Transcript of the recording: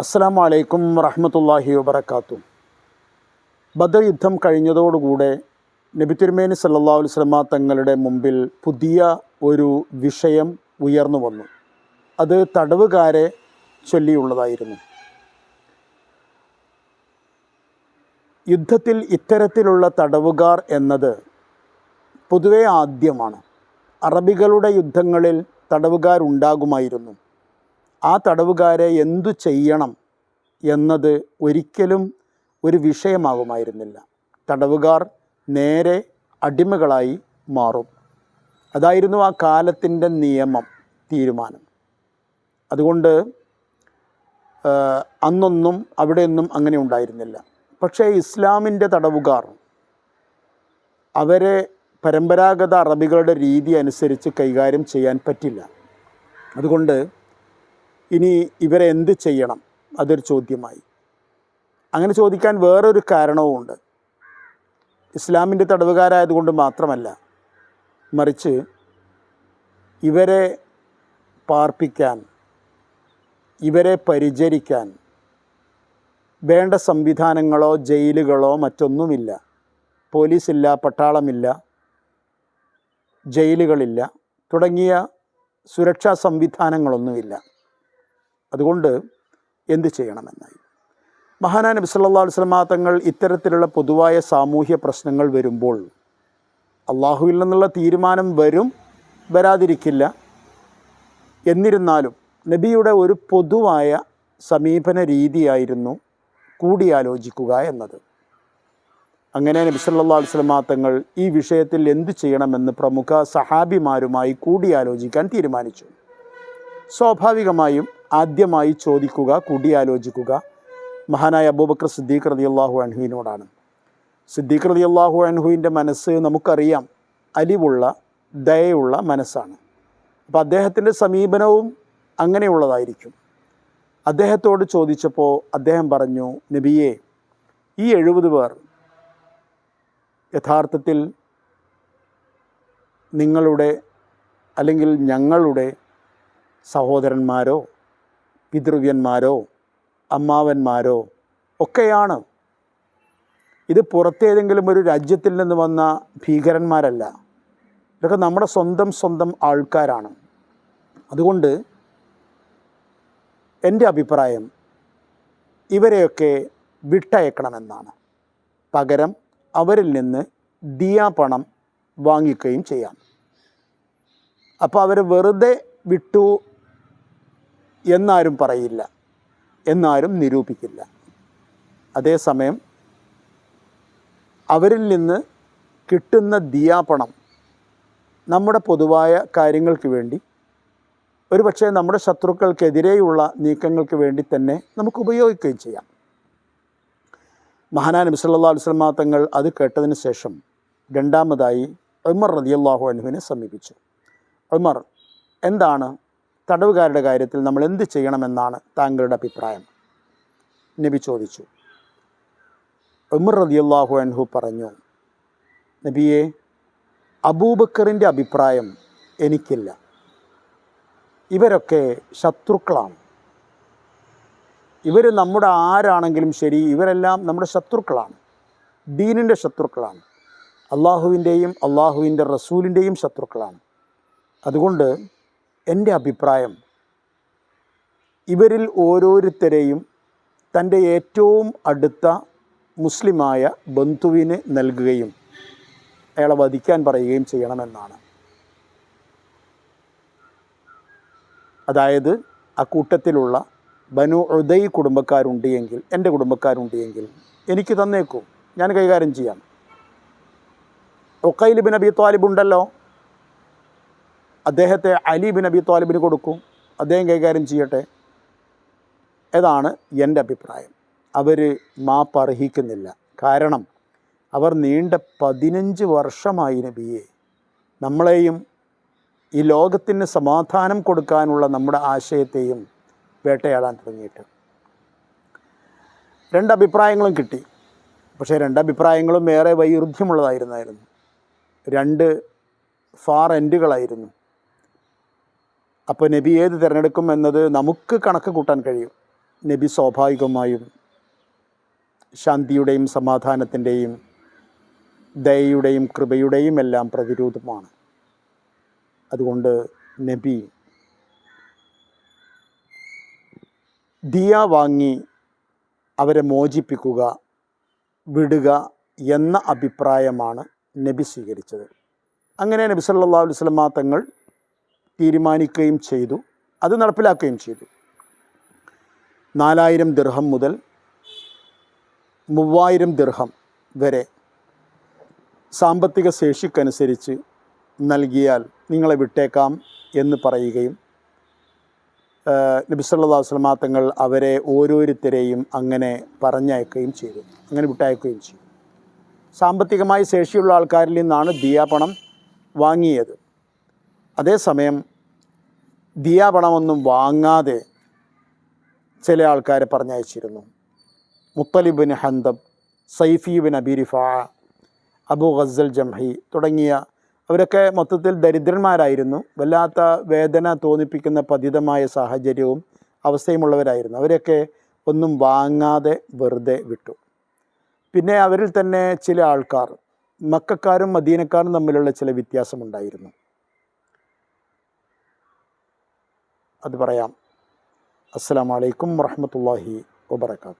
അസ്സലാമു അലൈക്കും വറഹ്മത്തുള്ളാഹി വബറകാതുഹു. ബദർ യുദ്ധം കഴിഞ്ഞതോടുകൂടെ നബി തിരുമേനി സല്ലല്ലാഹു അലൈഹി വസല്ലമ തങ്ങളുടെ മുമ്പിൽ പുതിയ ഒരു വിഷയം ഉയർന്നു വന്നു. അത് തടവുകാരെ ചൊല്ലിയുള്ളതായിരുന്നു. യുദ്ധത്തിൽ ഇത്തരത്തിലുള്ള തടവുകാർ എന്നത് പൊതുവെ ആദ്യമാണ്. അറബികളുടെ യുദ്ധങ്ങളിൽ തടവുകാരുണ്ടാകുമായിരുന്നു. ആ തടവുകാരെ എന്തു ചെയ്യണം എന്നത് ഒരിക്കലും ഒരു വിഷയമാകുമായിരുന്നില്ല. തടവുകാർ നേരെ അടിമകളായി മാറും. അതായിരുന്നു ആ കാലത്തിൻ്റെ നിയമം, തീരുമാനം. അതുകൊണ്ട് അന്നൊന്നും അവിടെയൊന്നും അങ്ങനെ ഉണ്ടായിരുന്നില്ല. പക്ഷേ ഇസ്ലാമിൻ്റെ തടവുകാർ അവരെ പരമ്പരാഗത അറബികളുടെ രീതി അനുസരിച്ച് കൈകാര്യം ചെയ്യാൻ പറ്റില്ല. അതുകൊണ്ട് ഇനി ഇവരെ എന്ത് ചെയ്യണം, അതൊരു ചോദ്യമായി. അങ്ങനെ ചോദിക്കാൻ വേറൊരു കാരണവുമുണ്ട്. ഇസ്ലാമിൻ്റെ തടവുകാരായതുകൊണ്ട് മാത്രമല്ല, മറിച്ച് ഇവരെ പാർപ്പിക്കാൻ, ഇവരെ പരിചരിക്കാൻ വേണ്ട സംവിധാനങ്ങളോ ജയിലുകളോ മറ്റൊന്നുമില്ല. പോലീസില്ല, പട്ടാളമില്ല, ജയിലുകളില്ല, തുടങ്ങിയ സുരക്ഷാ സംവിധാനങ്ങളൊന്നുമില്ല. അതുകൊണ്ട് എന്ത് ചെയ്യണമെന്നായി. മഹാനായ നബി സല്ലല്ലാഹു അലൈഹി വസല്ലമ തങ്ങൾ ഇത്തരത്തിലുള്ള പൊതുവായ സാമൂഹ്യ പ്രശ്നങ്ങൾ വരുമ്പോൾ അള്ളാഹുവിൽ നിന്നുള്ള തീരുമാനം വരും, വരാതിരിക്കില്ല. എന്നിരുന്നാലും നബിയുടെ ഒരു പൊതുവായ സമീപന രീതിയായിരുന്നു കൂടിയാലോചിക്കുക എന്നത്. അങ്ങനെ നബി സല്ലല്ലാഹു അലൈഹി വസല്ലമ തങ്ങൾ ഈ വിഷയത്തിൽ എന്തു ചെയ്യണമെന്ന് പ്രമുഖ സഹാബിമാരുമായി കൂടിയാലോചിക്കാൻ തീരുമാനിച്ചു. സ്വാഭാവികമായും ആദ്യമായി ചോദിക്കുക, കൂടിയാലോചിക്കുക മഹാനായ അബൂബക്കർ സിദ്ദീഖ് റളിയല്ലാഹു അൻഹുവിനോടാണ്. സിദ്ദീഖ് റളിയല്ലാഹു അൻഹുവിൻ്റെ മനസ്സ് നമുക്കറിയാം, അലിവുള്ള, ദയയുള്ള മനസ്സാണ്. അപ്പോൾ അദ്ദേഹത്തിൻ്റെ സമീപനവും അങ്ങനെയുള്ളതായിരിക്കും. അദ്ദേഹത്തോട് ചോദിച്ചപ്പോൾ അദ്ദേഹം പറഞ്ഞു, നബിയെ, ഈ 70 പേർ യഥാർത്ഥത്തിൽ നിങ്ങളുടെ അല്ലെങ്കിൽ ഞങ്ങളുടെ സഹോദരന്മാരോ പിതൃവ്യന്മാരോ അമ്മാവന്മാരോ ഒക്കെയാണ്. ഇത് പുറത്തേതെങ്കിലും ഒരു രാജ്യത്തിൽ നിന്ന് വന്ന ഭീകരന്മാരല്ല. ഇതൊക്കെ നമ്മുടെ സ്വന്തം ആൾക്കാരാണ്. അതുകൊണ്ട് എൻ്റെ അഭിപ്രായം ഇവരെയൊക്കെ വിട്ടയക്കണമെന്നാണ്. പകരം അവരിൽ നിന്ന് ദിയാ പണം വാങ്ങിക്കുകയും ചെയ്യാം. അപ്പോൾ അവർ വെറുതെ വിട്ടു എന്നാരും പറയില്ല, എന്നാരും നിരൂപിക്കില്ല. അതേസമയം അവരിൽ നിന്ന് കിട്ടുന്ന ദിയാപണം നമ്മുടെ പൊതുവായ കാര്യങ്ങൾക്ക് വേണ്ടി, ഒരുപക്ഷെ നമ്മുടെ ശത്രുക്കൾക്കെതിരെയുള്ള നീക്കങ്ങൾക്ക് വേണ്ടി തന്നെ നമുക്ക് ഉപയോഗിക്കുകയും ചെയ്യാം. മഹാനായ നബി സല്ലല്ലാഹു അലൈഹി വസല്ലമ തങ്ങൾ അത് കേട്ടതിന് ശേഷം രണ്ടാമതായി ഉമർ റളിയല്ലാഹു അൻഹുവിനെ സമീപിച്ചു. ഉമർ, എന്താണ് തടവുകാരുടെ കാര്യത്തിൽ നമ്മൾ എന്ത് ചെയ്യണമെന്നാണ് താങ്കളുടെ അഭിപ്രായം? നബി ചോദിച്ചു. ഉമർ റളിയല്ലാഹു അൻഹു പറഞ്ഞു, നബിയെ, അബൂബക്കറിൻ്റെ അഭിപ്രായം എനിക്കില്ല. ഇവരൊക്കെ ശത്രുക്കളാണ്. ഇവർ നമ്മുടെ ആരാണെങ്കിലും ശരി, ഇവരെല്ലാം നമ്മുടെ ശത്രുക്കളാണ്, ദീനിൻ്റെ ശത്രുക്കളാണ്, അള്ളാഹുവിൻ്റെയും അള്ളാഹുവിൻ്റെ റസൂലിൻ്റെയും ശത്രുക്കളാണ്. അതുകൊണ്ട് എൻ്റെ അഭിപ്രായം ഇവരിൽ ഓരോരുത്തരെയും തൻ്റെ ഏറ്റവും അടുത്ത മുസ്ലിമായ ബന്ധുവിന് നൽകുകയും അയാളെ വധിക്കാൻ പറയുകയും ചെയ്യണമെന്നാണ്. അതായത് ആ കൂട്ടത്തിലുള്ള ബനു ഉദൈ കുടുംബക്കാരുണ്ട് എങ്കിൽ, എൻ്റെ കുടുംബക്കാരുണ്ട് എങ്കിൽ എനിക്ക് തന്നേക്കൂ, ഞാൻ കൈകാര്യം ചെയ്യാം. ഉഖൈൽ ബിൻ അബി ത്വാലിബ് ഉണ്ടല്ലോ, അദ്ദേഹത്തെ അലി ബിൻ അബി ത്വാലിബിന് കൊടുക്കും, അദ്ദേഹം കൈകാര്യം ചെയ്യട്ടെ. ഇതാണ് എൻ്റെ അഭിപ്രായം. അവർ മാപ്പർഹിക്കുന്നില്ല. കാരണം അവർ നീണ്ട 15 വർഷമായി നബിയെ നമ്മളെയും ഈ ലോകത്തിന് സമാധാനം കൊടുക്കാനുള്ള നമ്മുടെ ആശയത്തെയും വേട്ടയാടാൻ തുടങ്ങിയിട്ട്. 2 അഭിപ്രായങ്ങളും കിട്ടി. പക്ഷേ 2 അഭിപ്രായങ്ങളും ഏറെ വൈരുദ്ധ്യമുള്ളതായിരുന്നു. 2 ഫാർ എൻഡുകളായിരുന്നു. അപ്പോൾ നബി ഏത് തിരഞ്ഞെടുക്കും എന്നത് നമുക്ക് കണക്ക് കൂട്ടാൻ കഴിയും. നബി സ്വാഭാവികമായും ശാന്തിയുടെയും സമാധാനത്തിൻ്റെയും ദയയുടെയും കൃപയുടെയും എല്ലാം പ്രതിരൂപമാണ്. അതുകൊണ്ട് നബി ദിയ വാങ്ങി അവരെ മോചിപ്പിക്കുക, വിടുക എന്ന അഭിപ്രായമാണ് നബി സ്വീകരിച്ചത്. അങ്ങനെ നബി സല്ലല്ലാഹു അലൈഹി വസല്ലമ തങ്ങൾ തീരുമാനിക്കുകയും ചെയ്തു, അത് നടപ്പിലാക്കുകയും ചെയ്തു. 4000 ദിർഹം മുതൽ 3000 ദിർഹം വരെ സാമ്പത്തിക ശേഷിക്കനുസരിച്ച് നൽകിയാൽ നിങ്ങളെ വിട്ടേക്കാം എന്ന് പറയുകയും നബി സല്ലല്ലാഹു അലൈഹി വസല്ലമ തങ്ങൾ അവരെ ഓരോരുത്തരെയും അങ്ങനെ പറഞ്ഞയക്കുകയും ചെയ്തു, അങ്ങനെ വിട്ടയക്കുകയും ചെയ്തു. സാമ്പത്തികമായി ശേഷിയുള്ള ആൾക്കാരിൽ നിന്നാണ് ദിയ പണം വാങ്ങിയത്. അതേസമയം ദിയ പണമൊന്നും വാങ്ങാതെ ചില ആൾക്കാരെ പറഞ്ഞയച്ചിരുന്നു. Muttalib bin Hantab, Saifi bin Abi Rifa, Abu Ghazzal Jamhi തുടങ്ങിയ അവരൊക്കെ മൊത്തത്തിൽ ദരിദ്രന്മാരായിരുന്നു. വല്ലാത്ത വേദന തോന്നിപ്പിക്കുന്ന പതിതമായ സാഹചര്യവും അവസ്ഥയുമുള്ളവരായിരുന്നു. അവരൊക്കെ ഒന്നും വാങ്ങാതെ വെറുതെ വിട്ടു. പിന്നെ അവരിൽ തന്നെ ചില ആൾക്കാർ, മക്കക്കാരും മദീനക്കാരും തമ്മിലുള്ള ചില വ്യത്യാസമുണ്ടായിരുന്നു. അത് പറയാം. അസ്സലാമു അലൈക്കും വറഹ്മത്തുള്ളാഹി വബറകാതുഹു.